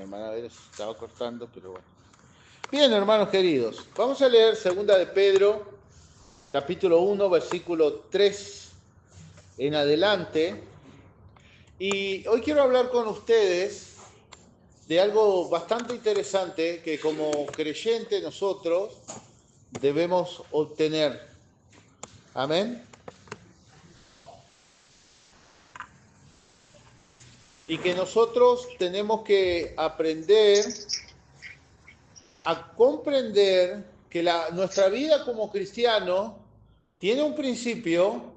hermana Vera se estaba cortando, pero bueno. Bien, hermanos queridos, vamos a leer Segunda de Pedro, capítulo 1, versículo 3 en adelante. Y hoy quiero hablar con ustedes de algo bastante interesante que como creyentes nosotros debemos obtener. Amén. Y que nosotros tenemos que aprender a comprender que nuestra vida como cristiano tiene un principio,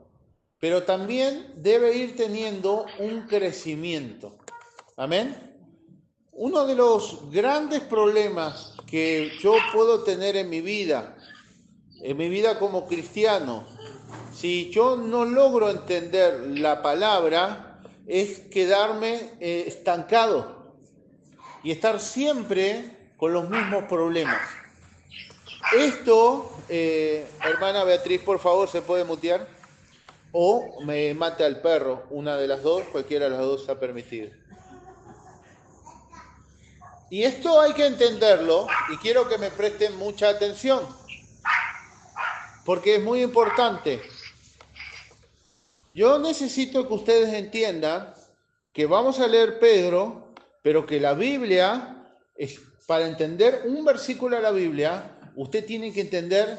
pero también debe ir teniendo un crecimiento. Amén. Uno de los grandes problemas que yo puedo tener en mi vida como cristiano, si yo no logro entender la palabra, es quedarme estancado y estar siempre con los mismos problemas. Esto, hermana Beatriz, por favor, ¿se puede mutear? O me mate al perro, una de las dos, cualquiera de las dos está permitido. Y esto hay que entenderlo y quiero que me presten mucha atención, porque es muy importante. Yo necesito que ustedes entiendan que vamos a leer Pedro, pero que la Biblia, para entender un versículo de la Biblia, usted tiene que entender,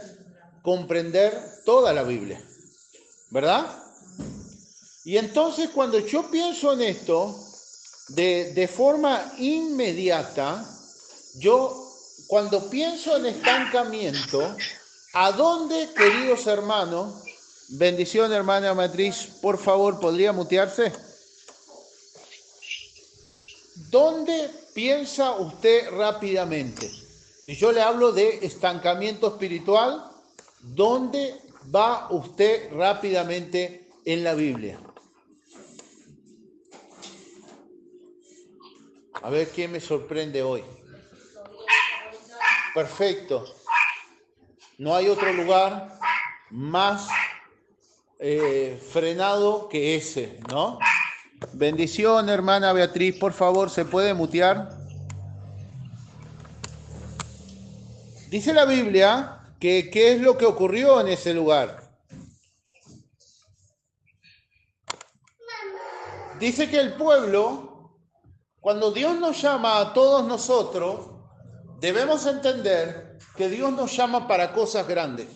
comprender toda la Biblia, ¿verdad? Y entonces cuando yo pienso en esto, de forma inmediata, yo cuando pienso en estancamiento, ¿a dónde, queridos hermanos? Bendición, hermana Matriz, por favor, ¿podría mutearse? ¿Dónde piensa usted rápidamente? Si yo le hablo de estancamiento espiritual, ¿dónde va usted rápidamente en la Biblia? A ver quién me sorprende hoy. Perfecto. No hay otro lugar más frenado que ese, ¿no? Bendición, hermana Beatriz, por favor, ¿se puede mutear? Dice la Biblia que ¿qué es lo que ocurrió en ese lugar? Dice que el pueblo, cuando Dios nos llama a todos nosotros, debemos entender que Dios nos llama para cosas grandes.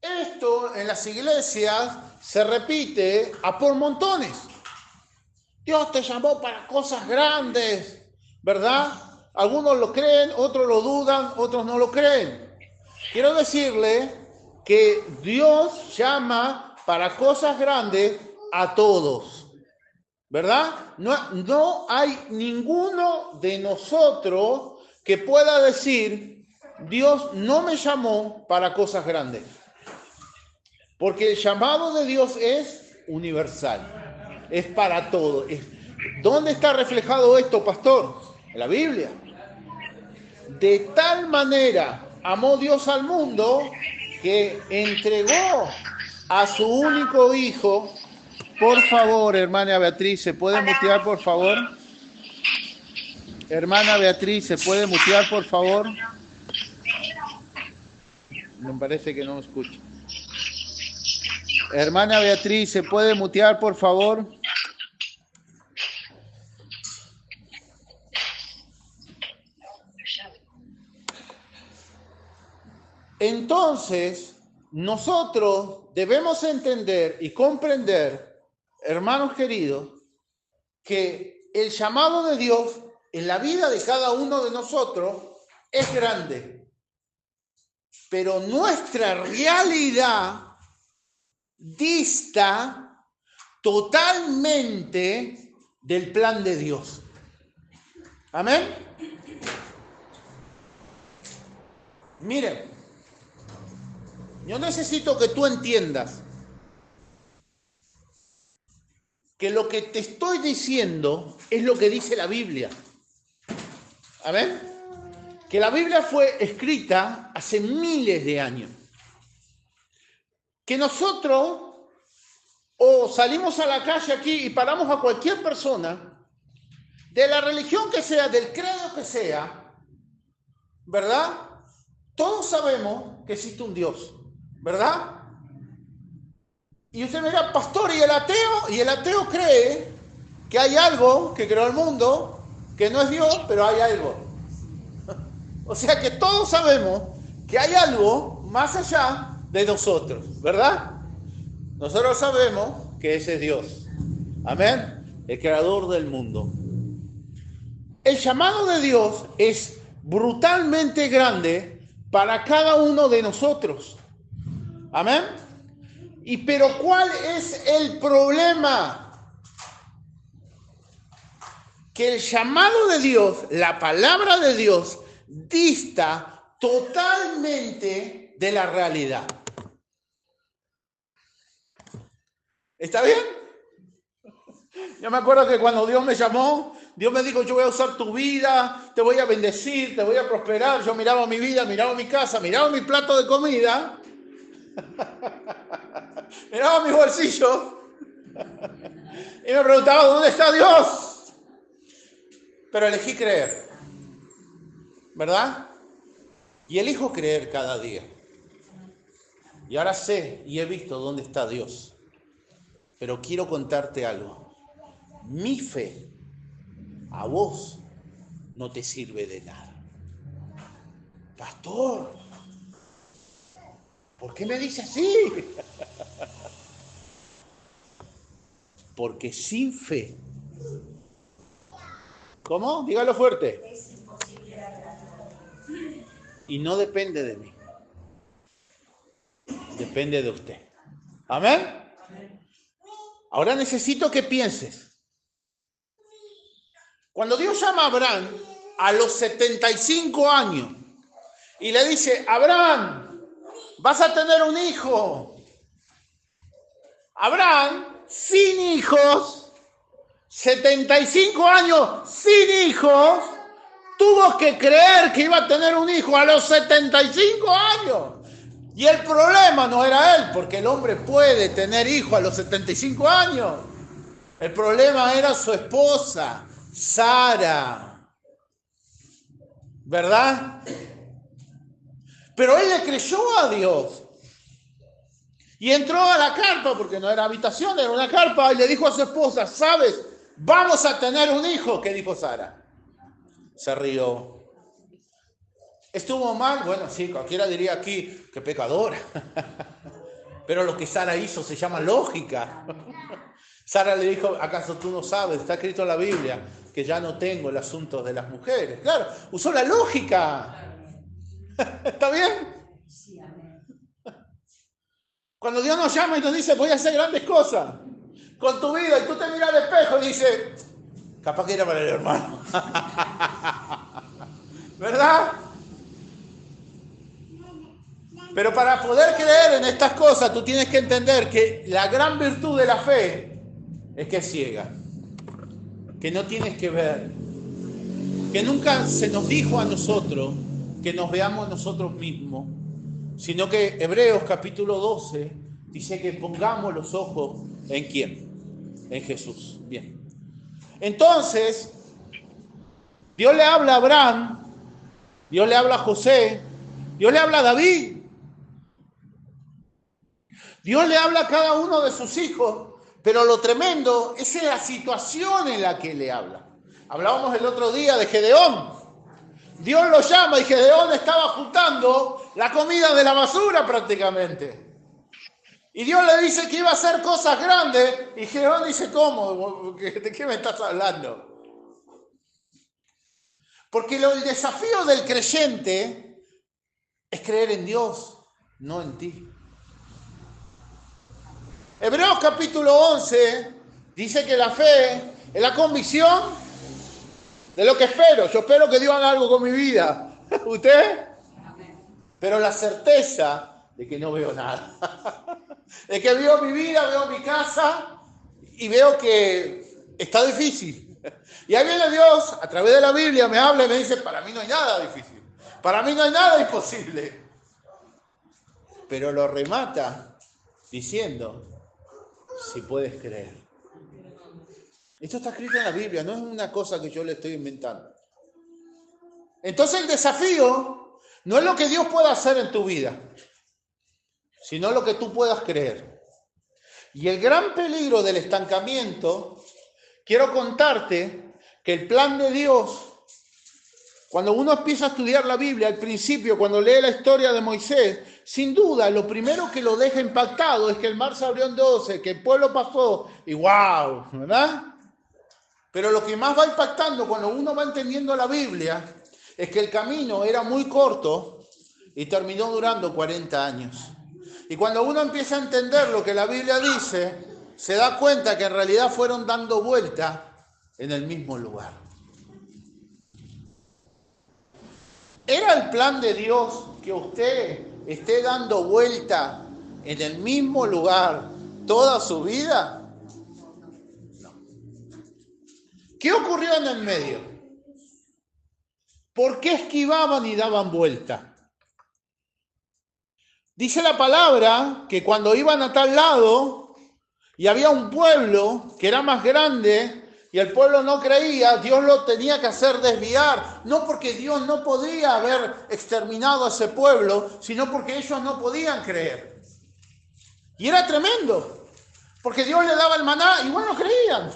Esto en las iglesias se repite a por montones. Dios te llamó para cosas grandes, ¿verdad? Algunos lo creen, otros lo dudan, otros no lo creen. Quiero decirle que Dios llama para cosas grandes a todos, ¿verdad? No hay ninguno de nosotros que pueda decir, Dios no me llamó para cosas grandes. Porque el llamado de Dios es universal, es para todo. ¿Dónde está reflejado esto, pastor? En la Biblia. De tal manera amó Dios al mundo que entregó a su único hijo. Por favor, hermana Beatriz, ¿se puede mutear, por favor? Hermana Beatriz, ¿se puede mutear, por favor? Me parece que no me escucha. Hermana Beatriz, ¿se puede mutear, por favor? Entonces, nosotros debemos entender y comprender, hermanos queridos, que el llamado de Dios en la vida de cada uno de nosotros es grande. Pero nuestra realidad dista totalmente del plan de Dios. Amén. Miren, yo necesito que tú entiendas que lo que te estoy diciendo es lo que dice la Biblia. Amén. Que la Biblia fue escrita hace miles de años. Que nosotros o salimos a la calle aquí y paramos a cualquier persona de la religión que sea, del credo que sea, ¿verdad? Todos sabemos que existe un Dios, ¿verdad? Y usted me dirá, pastor, y el ateo cree que hay algo que creó el mundo, que no es Dios, pero hay algo. O sea que todos sabemos que hay algo más allá de nosotros, ¿verdad? Nosotros sabemos que ese es Dios. Amén. El creador del mundo. El llamado de Dios es brutalmente grande para cada uno de nosotros. Amén. Pero ¿cuál es el problema? Que el llamado de Dios, la palabra de Dios, dista totalmente de la realidad. ¿Está bien? Yo me acuerdo que cuando Dios me llamó, Dios me dijo, yo voy a usar tu vida, te voy a bendecir, te voy a prosperar. Yo miraba mi vida, miraba mi casa, miraba mi plato de comida, miraba mis bolsillos y me preguntaba, ¿dónde está Dios? Pero elegí creer, ¿verdad? Y elijo creer cada día. Y ahora sé y he visto dónde está Dios. Pero quiero contarte algo. Mi fe a vos no te sirve de nada. Pastor, ¿por qué me dice así? Porque sin fe. ¿Cómo? Dígalo fuerte. Es imposible agradar. Y no depende de mí. Depende de usted. ¿Amén? Ahora necesito que pienses. Cuando Dios llama a Abraham a los 75 años y le dice, Abraham, vas a tener un hijo. Abraham, sin hijos, 75 años sin hijos, tuvo que creer que iba a tener un hijo a los 75 años. Y el problema no era él, porque el hombre puede tener hijo a los 75 años. El problema era su esposa, Sara. ¿Verdad? Pero él le creyó a Dios. Y entró a la carpa, porque no era habitación, era una carpa, y le dijo a su esposa, ¿sabes? Vamos a tener un hijo. ¿Qué dijo Sara? Se rió. ¿Estuvo mal? Bueno, sí, cualquiera diría aquí, qué pecadora. Pero lo que Sara hizo se llama lógica. Sara le dijo, ¿acaso tú no sabes? Está escrito en la Biblia que ya no tengo el asunto de las mujeres. Claro, usó la lógica. ¿Está bien? Cuando Dios nos llama y nos dice, voy a hacer grandes cosas con tu vida, y tú te miras al espejo y dices, capaz que era para el hermano. ¿Verdad? Pero para poder creer en estas cosas, tú tienes que entender que la gran virtud de la fe es que es ciega, que no tienes que ver, que nunca se nos dijo a nosotros que nos veamos nosotros mismos, sino que Hebreos capítulo 12 dice que pongamos los ojos ¿en quién? En Jesús. Bien. Entonces, Dios le habla a Abraham, Dios le habla a José, Dios le habla a David, Dios le habla a cada uno de sus hijos, pero lo tremendo es la situación en la que le habla. Hablábamos el otro día de Gedeón. Dios lo llama y Gedeón estaba juntando la comida de la basura prácticamente. Y Dios le dice que iba a hacer cosas grandes y Gedeón dice, ¿cómo? ¿De qué me estás hablando? Porque el desafío del creyente es creer en Dios, no en ti. Hebreos capítulo 11 dice que la fe es la convicción de lo que espero. Yo espero que Dios haga algo con mi vida. ¿Usted? Pero la certeza de que no veo nada. De que veo mi vida, veo mi casa y veo que está difícil. Y ahí viene Dios, a través de la Biblia, me habla y me dice, para mí no hay nada difícil. Para mí no hay nada imposible. Pero lo remata diciendo, si puedes creer. Esto está escrito en la Biblia, no es una cosa que yo le estoy inventando. Entonces el desafío no es lo que Dios pueda hacer en tu vida, sino lo que tú puedas creer. Y el gran peligro del estancamiento, quiero contarte que el plan de Dios, cuando uno empieza a estudiar la Biblia, al principio, cuando lee la historia de Moisés, sin duda, lo primero que lo deja impactado es que el mar se abrió en 12, que el pueblo pasó, y wow, ¿verdad? Pero lo que más va impactando cuando uno va entendiendo la Biblia es que el camino era muy corto y terminó durando 40 años. Y cuando uno empieza a entender lo que la Biblia dice, se da cuenta que en realidad fueron dando vuelta en el mismo lugar. ¿Era el plan de Dios que usted esté dando vuelta en el mismo lugar toda su vida? No. ¿Qué ocurrió en el medio? ¿Por qué esquivaban y daban vuelta? Dice la palabra que cuando iban a tal lado y había un pueblo que era más grande y el pueblo no creía, Dios lo tenía que hacer desviar. No porque Dios no podía haber exterminado a ese pueblo, sino porque ellos no podían creer. Y era tremendo, porque Dios le daba el maná, igual no creían.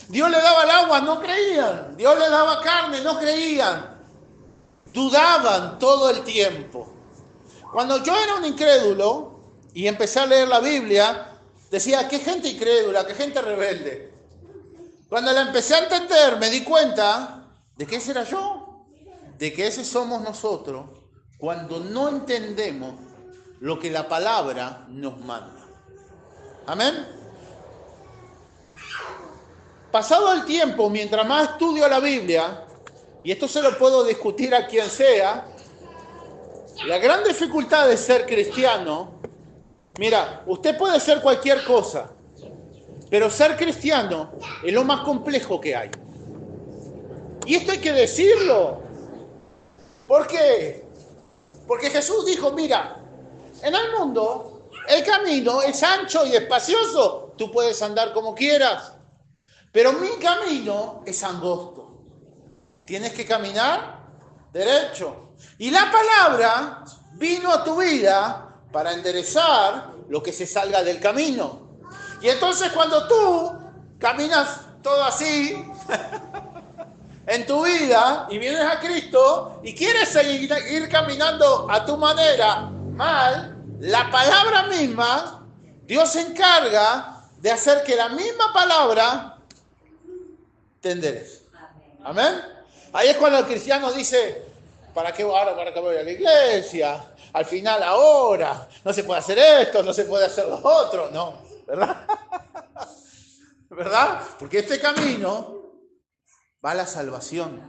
Dios le daba el agua, no creían. Dios le daba carne, no creían. Dudaban todo el tiempo. Cuando yo era un incrédulo y empecé a leer la Biblia, decía, qué gente incrédula, qué gente rebelde. Cuando la empecé a entender, me di cuenta de que ese era yo, de que ese somos nosotros, cuando no entendemos lo que la palabra nos manda. Amén. Pasado el tiempo, mientras más estudio la Biblia, y esto se lo puedo discutir a quien sea, la gran dificultad de ser cristiano, mira, usted puede ser cualquier cosa, pero ser cristiano es lo más complejo que hay. Y esto hay que decirlo. ¿Por qué? Porque Jesús dijo, mira, en el mundo el camino es ancho y espacioso, tú puedes andar como quieras, pero mi camino es angosto. Tienes que caminar derecho. Y la palabra vino a tu vida para enderezar lo que se salga del camino. Y entonces cuando tú caminas todo así en tu vida y vienes a Cristo y quieres seguir caminando a tu manera mal, la palabra misma, Dios se encarga de hacer que la misma palabra te enderece. Amén. Ahí es cuando el cristiano dice, ¿para qué ahora? ¿Para qué voy a la iglesia? Al final ahora, no se puede hacer esto, no se puede hacer lo otro. No, ¿verdad? ¿Verdad? Porque este camino va a la salvación.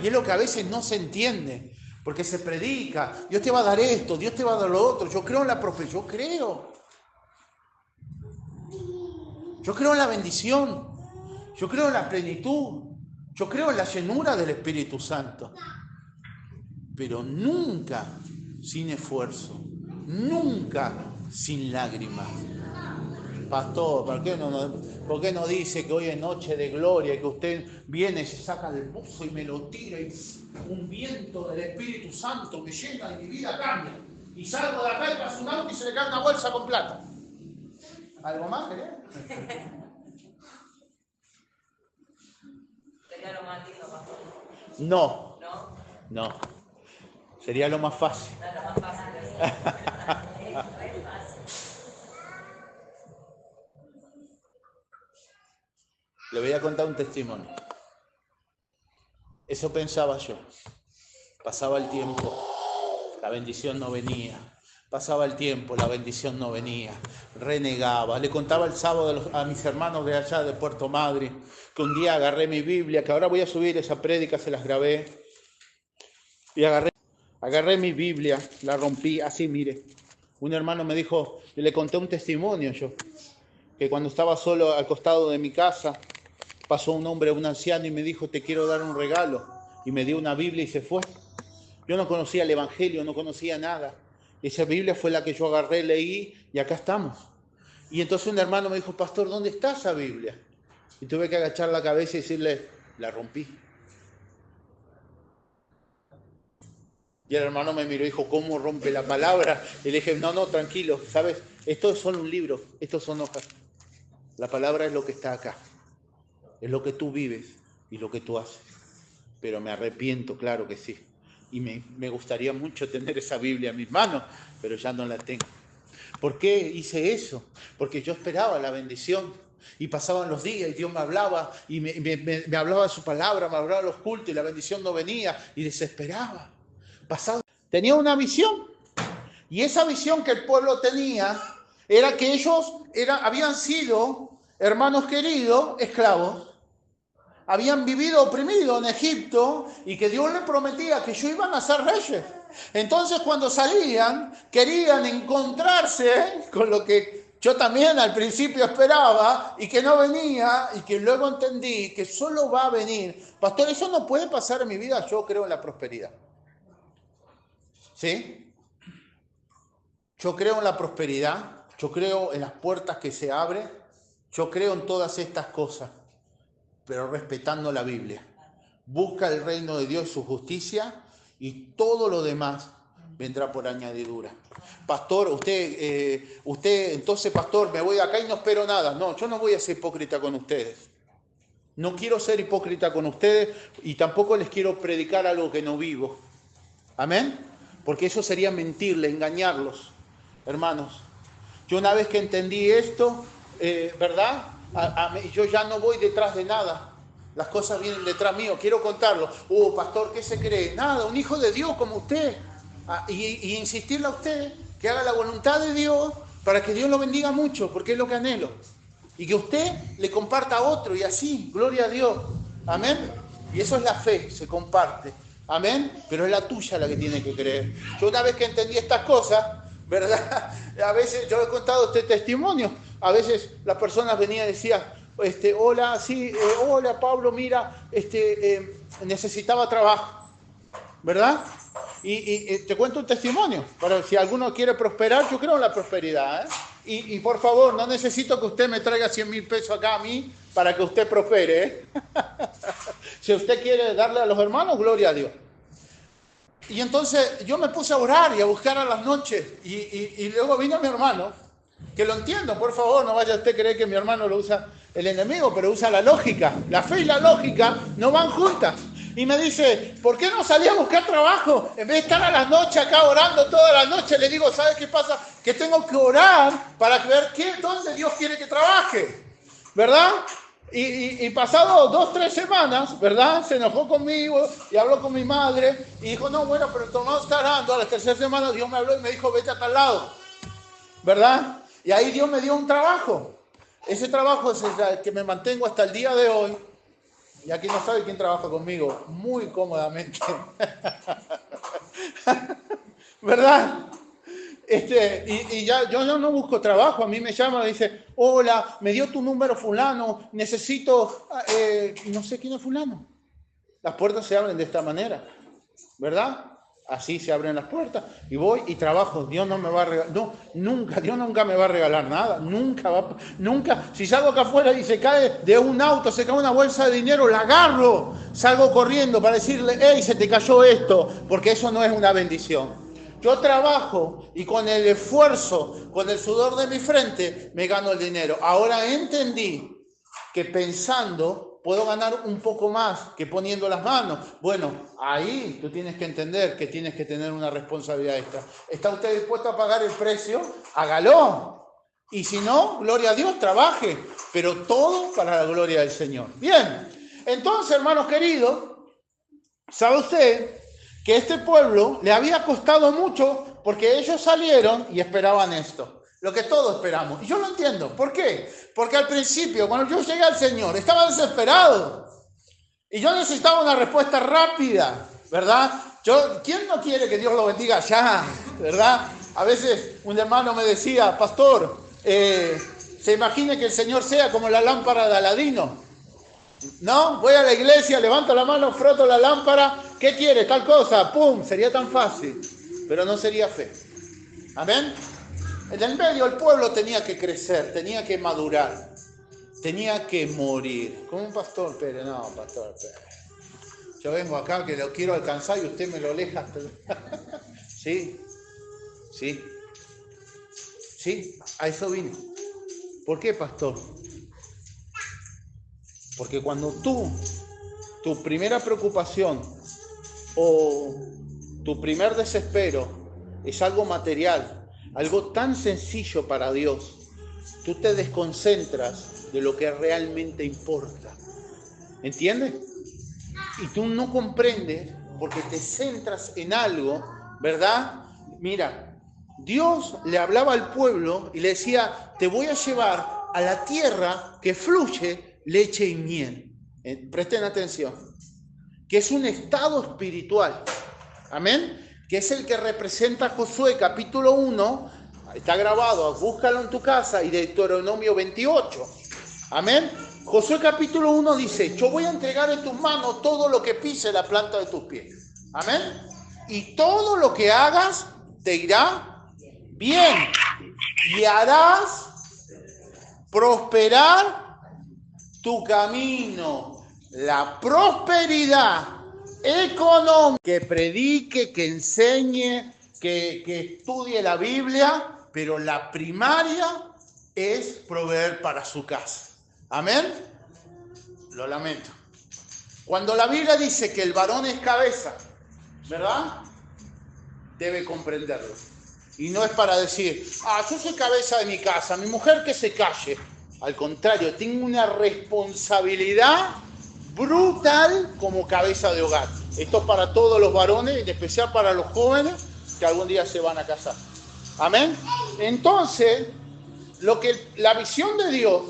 Y es lo que a veces no se entiende, porque se predica, Dios te va a dar esto, Dios te va a dar lo otro. Yo creo en la profecía, yo creo. Yo creo en la bendición, yo creo en la plenitud, yo creo en la llenura del Espíritu Santo. Pero nunca sin esfuerzo, nunca sin lágrimas. Pastor, ¿por qué no dice que hoy es noche de gloria y que usted viene y se saca del pozo y me lo tira y un viento del Espíritu Santo me llena y mi vida cambia? Y salgo de acá y paso un auto y se le cae una bolsa con plata. ¿Algo más, querés? ¿Sería lo más lindo, pastor? No. ¿No? No. Sería lo más fácil. No es lo más fácil. Es fácil. Le voy a contar un testimonio. Eso pensaba yo. Pasaba el tiempo, la bendición no venía. Pasaba el tiempo, la bendición no venía. Renegaba. Le contaba el sábado a mis hermanos de allá de Puerto Madryn que un día agarré mi Biblia, que ahora voy a subir esa prédica, se las grabé. Y agarré mi Biblia, la rompí, así, mire. Un hermano me dijo, y le conté un testimonio yo, que cuando estaba solo al costado de mi casa, pasó un hombre, un anciano, y me dijo, te quiero dar un regalo. Y me dio una Biblia y se fue. Yo no conocía el Evangelio, no conocía nada. Esa Biblia fue la que yo agarré, leí, y acá estamos. Y entonces un hermano me dijo, pastor, ¿dónde está esa Biblia? Y tuve que agachar la cabeza y decirle, la rompí. Y el hermano me miró y dijo, ¿cómo rompe la palabra? Y le dije, no, tranquilo, ¿sabes? Esto es solo un libro, estos son hojas. La palabra es lo que está acá. Es lo que tú vives y lo que tú haces. Pero me arrepiento, claro que sí. Y me gustaría mucho tener esa Biblia en mis manos, pero ya no la tengo. ¿Por qué hice eso? Porque yo esperaba la bendición. Y pasaban los días y Dios me hablaba y me hablaba de su palabra, me hablaba de los cultos y la bendición no venía y desesperaba. Tenía una visión. Y esa visión que el pueblo tenía era que ellos habían sido, hermanos queridos, esclavos. Habían vivido oprimidos en Egipto y que Dios les prometía que ellos iban a ser reyes. Entonces cuando salían, querían encontrarse con lo que yo también al principio esperaba y que no venía y que luego entendí que solo va a venir. Pastor, eso no puede pasar en mi vida, yo creo en la prosperidad. ¿Sí? Yo creo en la prosperidad, yo creo en las puertas que se abren, yo creo en todas estas cosas, pero respetando la Biblia. Busca el reino de Dios y su justicia y todo lo demás vendrá por añadidura. Pastor, usted, entonces, pastor, me voy de acá y no espero nada. No, yo no voy a ser hipócrita con ustedes. No quiero ser hipócrita con ustedes y tampoco les quiero predicar algo que no vivo. Amén. Porque eso sería mentirle, engañarlos, hermanos. Yo una vez que entendí esto, ¿verdad? Yo ya no voy detrás de nada. Las cosas vienen detrás mío. Quiero contarlo. Pastor, ¿qué se cree? Nada, un hijo de Dios como usted. Y insistirle a usted que haga la voluntad de Dios para que Dios lo bendiga mucho, porque es lo que anhelo. Y que usted le comparta a otro y así, gloria a Dios. Amén. Y eso es la fe, se comparte. Amén. Pero es la tuya la que tiene que creer. Yo una vez que entendí estas cosas, ¿verdad? A veces, yo he contado este testimonio. A veces las personas venían y decían, hola, sí, hola Pablo, mira, necesitaba trabajo, ¿verdad? Y te cuento un testimonio, para si alguno quiere prosperar, yo creo en la prosperidad, ¿eh? Y por favor, no necesito que usted me traiga 100.000 pesos acá a mí para que usted prospere, ¿eh? Si usted quiere darle a los hermanos, gloria a Dios. Y entonces yo me puse a orar y a buscar a las noches. Y luego vino mi hermano, que lo entiendo, por favor, no vaya usted a creer que mi hermano lo usa el enemigo, pero usa la lógica. La fe y la lógica no van juntas. Y me dice, ¿por qué no salí a buscar trabajo? En vez de estar a las noches acá orando toda la noche, le digo, ¿sabes qué pasa? Que tengo que orar para ver dónde Dios quiere que trabaje, ¿verdad? Y pasado 2, 3 semanas, ¿verdad? Se enojó conmigo y habló con mi madre y dijo, no, bueno, pero tu hermano está orando. A la tercera semana Dios me habló y me dijo, vete a tal lado, ¿verdad? Y ahí Dios me dio un trabajo. Ese trabajo es el que me mantengo hasta el día de hoy. Y aquí no sabe quién trabaja conmigo, muy cómodamente. ¿Verdad? Y ya yo no busco trabajo, a mí me llama y dice, hola, me dio tu número fulano, necesito, no sé quién es fulano. Las puertas se abren de esta manera, ¿verdad? Así se abren las puertas y voy y trabajo. Dios no me va a regalar, no, nunca, Dios nunca me va a regalar nada, nunca. Si salgo acá afuera y se cae de un auto, se cae una bolsa de dinero, la agarro, salgo corriendo para decirle, hey, se te cayó esto, porque eso no es una bendición. Yo trabajo y con el esfuerzo, con el sudor de mi frente, me gano el dinero. Ahora entendí que pensando puedo ganar un poco más que poniendo las manos. Bueno, ahí tú tienes que entender que tienes que tener una responsabilidad extra. ¿Está usted dispuesto a pagar el precio? Hágalo. Y si no, gloria a Dios, trabaje. Pero todo para la gloria del Señor. Bien, entonces, hermanos queridos, ¿sabe usted que este pueblo le había costado mucho porque ellos salieron y esperaban esto? Lo que todos esperamos. Y yo lo entiendo. ¿Por qué? Porque al principio, cuando yo llegué al Señor, estaba desesperado. Y yo necesitaba una respuesta rápida, ¿verdad? ¿Quién no quiere que Dios lo bendiga ya? ¿Verdad? A veces un hermano me decía, pastor, se imagine que el Señor sea como la lámpara de Aladino. ¿No? Voy a la iglesia, levanto la mano, froto la lámpara. ¿Qué quiere? Tal cosa. ¡Pum! Sería tan fácil. Pero no sería fe. ¿Amén? En el medio el pueblo tenía que crecer, tenía que madurar. tenía que morir. Como un pastor Pérez, no, pastor Pérez. Yo vengo acá que lo quiero alcanzar y usted me lo aleja. Sí, sí, sí, a eso vine. ¿Por qué, pastor? Porque cuando tu primera preocupación o tu primer desespero es algo material, algo tan sencillo para Dios, tú te desconcentras de lo que realmente importa. ¿Entiendes? Y tú no comprendes porque te centras en algo, ¿verdad? Mira, Dios le hablaba al pueblo y le decía, te voy a llevar a la tierra que fluye leche y miel. Presten atención. Que es un estado espiritual. Amén. Que es el que representa Josué, capítulo 1. Está grabado, búscalo en tu casa, y Deuteronomio 28. Amén. Josué capítulo 1 dice, yo voy a entregar en tus manos todo lo que pise la planta de tus pies. Amén. Y todo lo que hagas te irá bien. Y harás prosperar tu camino. La prosperidad económica, que predique, que enseñe, que estudie la Biblia, pero la primaria es proveer para su casa. Amén. Lo lamento. Cuando la Biblia dice que el varón es cabeza, ¿verdad? Debe comprenderlo. Y no es para decir, yo soy cabeza de mi casa, mi mujer que se calle. Al contrario, tengo una responsabilidad brutal como cabeza de hogar. Esto es para todos los varones, en especial para los jóvenes que algún día se van a casar. Amén. Entonces, la visión de Dios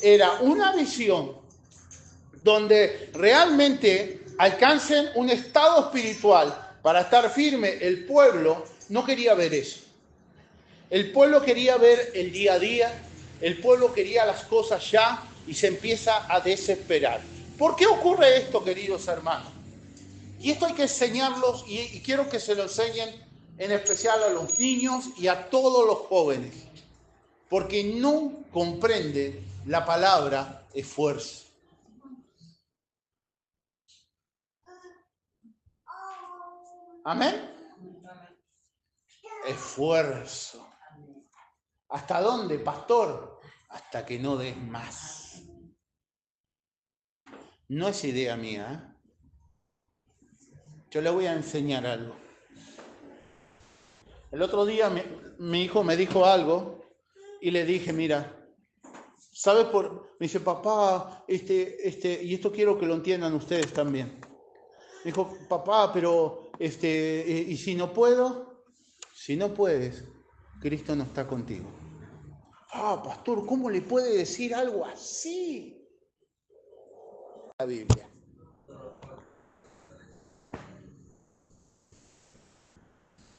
era una visión donde realmente alcancen un estado espiritual para estar firme. El pueblo no quería ver eso. El pueblo quería ver el día a día, el pueblo quería las cosas ya y se empieza a desesperar. ¿Por qué ocurre esto, queridos hermanos? Y esto hay que enseñarlos y quiero que se lo enseñen en especial a los niños y a todos los jóvenes, porque no comprende la palabra esfuerzo. ¿Amén? Esfuerzo. ¿Hasta dónde, pastor? Hasta que no des más. No es idea mía, Yo le voy a enseñar algo. El otro día mi hijo me dijo algo y le dije, mira, ¿sabes me dice, papá, y esto quiero que lo entiendan ustedes también. Me dijo, papá, pero, ¿y si no puedo? Si no puedes, Cristo no está contigo. Pastor, ¿cómo le puede decir algo así? La Biblia.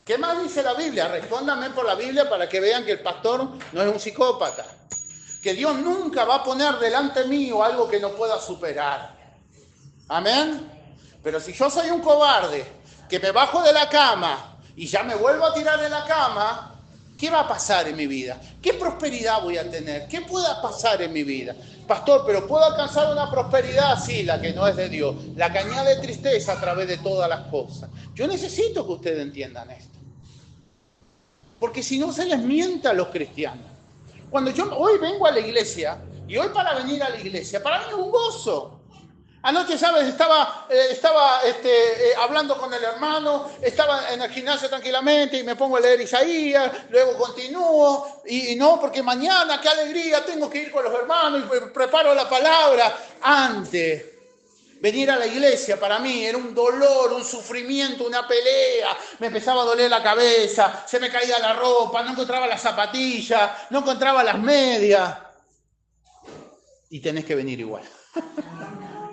¿Qué más dice la Biblia? Respóndame por la Biblia para que vean que el pastor no es un psicópata. Que Dios nunca va a poner delante mío algo que no pueda superar. Amén. Pero si yo soy un cobarde, que me bajo de la cama y ya me vuelvo a tirar de la cama, ¿qué va a pasar en mi vida? ¿Qué prosperidad voy a tener? ¿Qué pueda pasar en mi vida? Pastor, ¿pero puedo alcanzar una prosperidad? Sí, la que no es de Dios. La que añade tristeza a través de todas las cosas. Yo necesito que ustedes entiendan esto. Porque si no se les miente a los cristianos. Cuando yo hoy vengo a la iglesia, y hoy para venir a la iglesia, para mí es un gozo. Anoche, ¿sabes? Estaba hablando con el hermano, estaba en el gimnasio tranquilamente y me pongo a leer Isaías, luego continúo, y no, porque mañana, qué alegría, tengo que ir con los hermanos y preparo la palabra. Antes, venir a la iglesia para mí era un dolor, un sufrimiento, una pelea. Me empezaba a doler la cabeza, se me caía la ropa, no encontraba las zapatillas, no encontraba las medias. Y tenés que venir igual.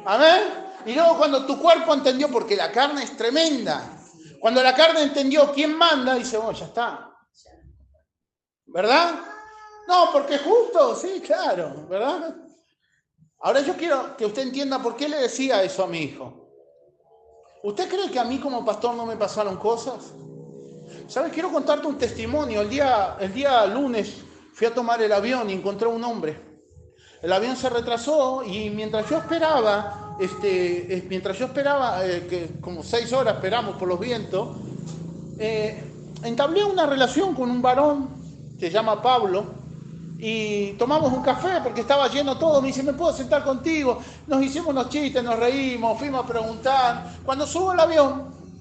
Amén. Y luego cuando tu cuerpo entendió, porque la carne es tremenda, cuando la carne entendió quién manda, dice, ya está. ¿Verdad? No, porque es justo, sí, claro, ¿verdad? Ahora yo quiero que usted entienda por qué le decía eso a mi hijo. ¿Usted cree que a mí como pastor no me pasaron cosas? ¿Sabes? Quiero contarte un testimonio. El día lunes fui a tomar el avión y encontré un hombre. El avión se retrasó y mientras yo esperaba, que como 6 horas esperamos por los vientos, entablé una relación con un varón que se llama Pablo y tomamos un café porque estaba lleno todo. Me dice, ¿me puedo sentar contigo? Nos hicimos unos chistes, nos reímos, fuimos a preguntar. Cuando subo al avión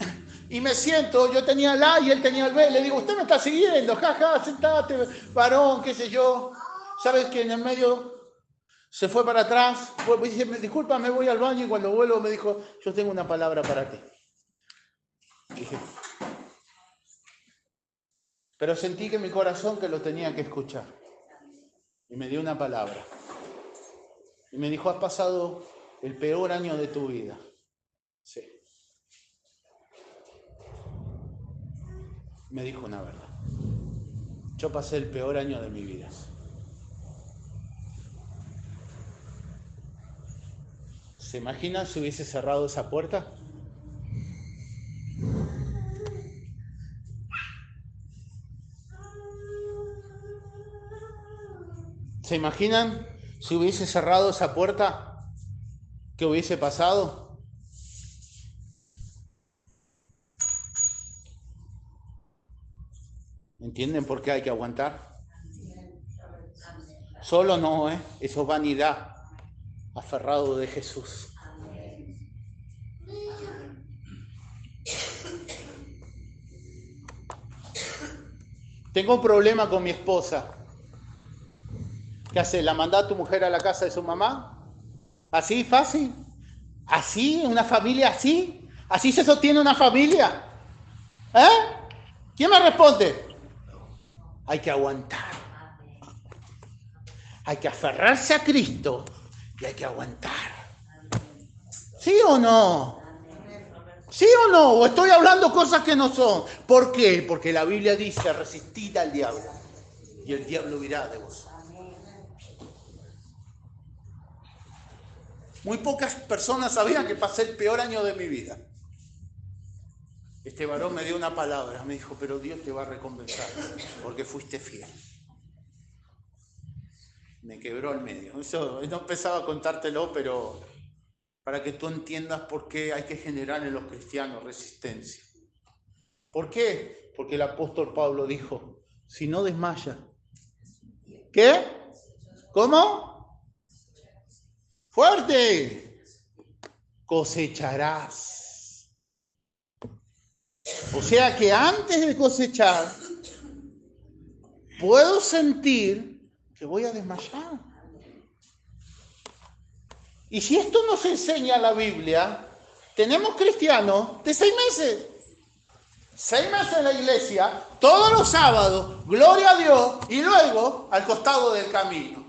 y me siento, yo tenía el A y él tenía el B, le digo, usted me está siguiendo, jaja, sentate, varón, qué sé yo. ¿Sabes que en el medio se fue para atrás? Dice, disculpa, me voy al baño, y cuando vuelvo me dijo, yo tengo una palabra para ti. Dije, pero sentí que mi corazón que lo tenía que escuchar. Y me dio una palabra. Y me dijo, has pasado el peor año de tu vida. Sí. Me dijo una verdad. Yo pasé el peor año de mi vida. ¿Se imaginan si hubiese cerrado esa puerta? ¿Se imaginan si hubiese cerrado esa puerta? ¿Qué hubiese pasado? ¿Entienden por qué hay que aguantar? Solo no, eso es vanidad, aferrado de Jesús. Tengo un problema con mi esposa. ¿Qué hace? ¿La manda a tu mujer a la casa de su mamá? ¿Así, fácil? ¿Así? ¿Una familia así? ¿Así se sostiene una familia? ¿Quién me responde? Hay que aguantar. Hay que aferrarse a Cristo y hay que aguantar. ¿Sí o no? ¿Sí o no? ¿O estoy hablando cosas que no son? ¿Por qué? Porque la Biblia dice, resistid al diablo y el diablo huirá de vos. Muy pocas personas sabían que pasé el peor año de mi vida. Este varón me dio una palabra, me dijo, pero Dios te va a recompensar porque fuiste fiel. Me quebró al medio. Eso no empezaba a contártelo, pero para que tú entiendas por qué hay que generar en los cristianos resistencia. ¿Por qué? Porque el apóstol Pablo dijo, si no desmaya. ¿Qué? ¿Cómo? ¡Fuerte! Cosecharás. O sea que antes de cosechar, puedo sentir que voy a desmayar. Y si esto nos enseña la Biblia, tenemos cristianos de 6 meses. 6 meses en la iglesia, todos los sábados, gloria a Dios, y luego al costado del camino.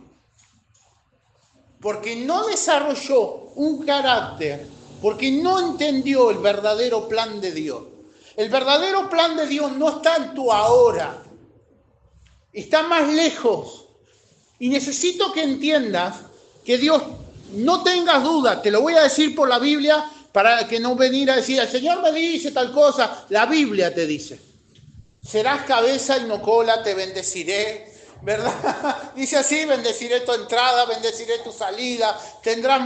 Porque no desarrolló un carácter, porque no entendió el verdadero plan de Dios. El verdadero plan de Dios no está en tu ahora, está más lejos. Y necesito que entiendas que Dios, no tengas duda, te lo voy a decir por la Biblia, para que no venir a decir, el Señor me dice tal cosa. La Biblia te dice, serás cabeza y no cola, te bendeciré. ¿Verdad? Dice así, bendeciré tu entrada, bendeciré tu salida, tendrás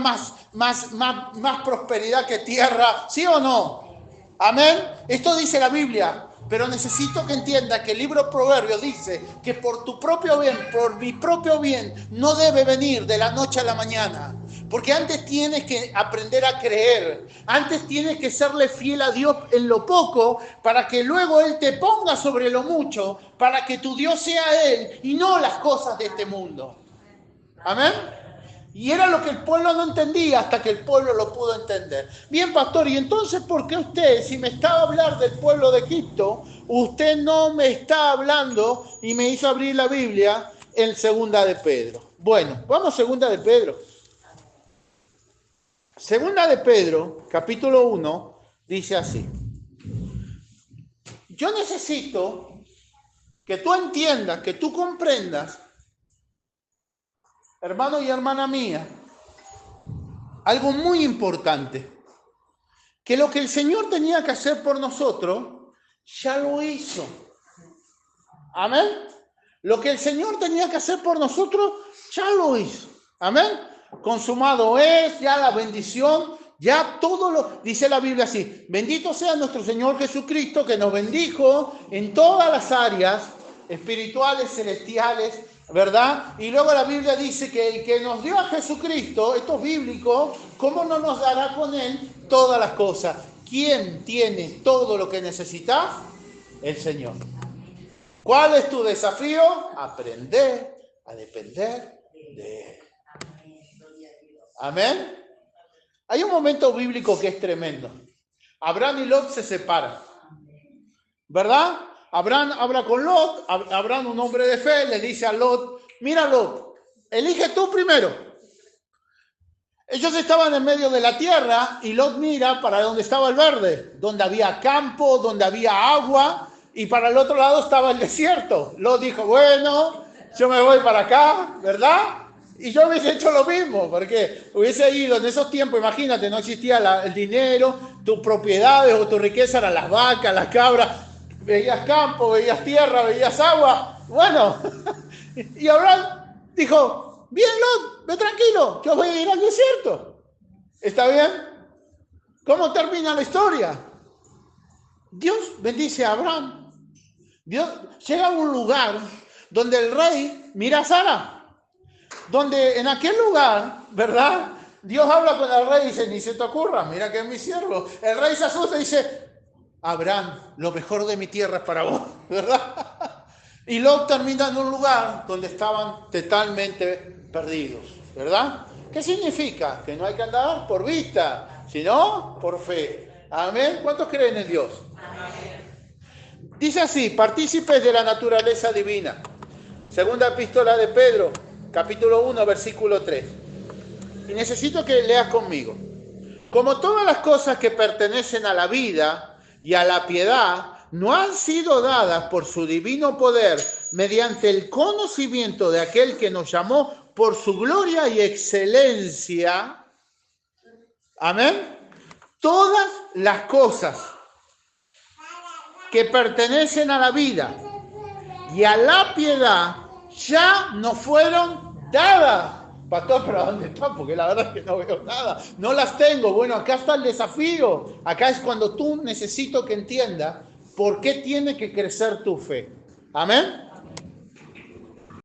más prosperidad que tierra, ¿sí o no? Amén. Esto dice la Biblia, pero necesito que entienda que el libro Proverbios dice que por tu propio bien, por mi propio bien, no debe venir de la noche a la mañana. Porque antes tienes que aprender a creer, antes tienes que serle fiel a Dios en lo poco, para que luego Él te ponga sobre lo mucho, para que tu Dios sea Él y no las cosas de este mundo. Amén. Y era lo que el pueblo no entendía hasta que el pueblo lo pudo entender. Bien, pastor, y entonces, ¿por qué usted, si me estaba a hablar del pueblo de Egipto, usted no me está hablando y me hizo abrir la Biblia en 2 de Pedro? Bueno, vamos a 2 de Pedro. 2 de Pedro, capítulo 1, dice así. Yo necesito que tú entiendas, que tú comprendas, hermano y hermana mía, algo muy importante, que lo que el Señor tenía que hacer por nosotros, ya lo hizo. Amén. Lo que el Señor tenía que hacer por nosotros, ya lo hizo. Amén. Consumado es ya la bendición, ya todo lo, dice la Biblia así, bendito sea nuestro Señor Jesucristo que nos bendijo en todas las áreas espirituales, celestiales, ¿verdad? Y luego la Biblia dice que el que nos dio a Jesucristo, esto es bíblico, ¿cómo no nos dará con él todas las cosas? ¿Quién tiene todo lo que necesitas? El Señor. ¿Cuál es tu desafío? Aprender a depender de Él. Amén. Hay un momento bíblico que es tremendo. Abraham y Lot se separan, ¿verdad? Abraham habla con Lot, Abraham, un hombre de fe, le dice a Lot, mira Lot, elige tú primero. Ellos estaban en medio de la tierra y Lot mira para donde estaba el verde, donde había campo, donde había agua, y para el otro lado estaba el desierto. Lot dijo, bueno, yo me voy para acá, ¿verdad? Y yo hubiese hecho lo mismo, porque hubiese ido en esos tiempos, imagínate, no existía el dinero, tus propiedades o tu riqueza eran las vacas, las cabras, veías campo, veías tierra, veías agua. Bueno, y Abraham dijo, bien Lot, ve tranquilo, yo voy a ir al desierto. ¿Está bien? ¿Cómo termina la historia? Dios bendice a Abraham. Dios llega a un lugar donde el rey mira a Sara. Donde en aquel lugar, ¿verdad? Dios habla con el rey y dice, ni se te ocurra, mira que es mi siervo. El rey se asusta y dice, Abraham, lo mejor de mi tierra es para vos, ¿verdad? Y Lot termina en un lugar donde estaban totalmente perdidos, ¿verdad? ¿Qué significa? Que no hay que andar por vista, sino por fe. Amén. ¿Cuántos creen en Dios? Amén. Dice así, partícipes de la naturaleza divina. Segunda epístola de Pedro, capítulo 1, versículo 3. Y necesito que leas conmigo. Como todas las cosas que pertenecen a la vida y a la piedad no han sido dadas por su divino poder mediante el conocimiento de aquel que nos llamó por su gloria y excelencia. Amén. Todas las cosas que pertenecen a la vida y a la piedad ya nos fueron dadas. Pastor, ¿pero dónde están? Porque la verdad es que no veo nada. No las tengo. Bueno, acá está el desafío. Acá es cuando tú necesito que entiendas por qué tiene que crecer tu fe. Amén.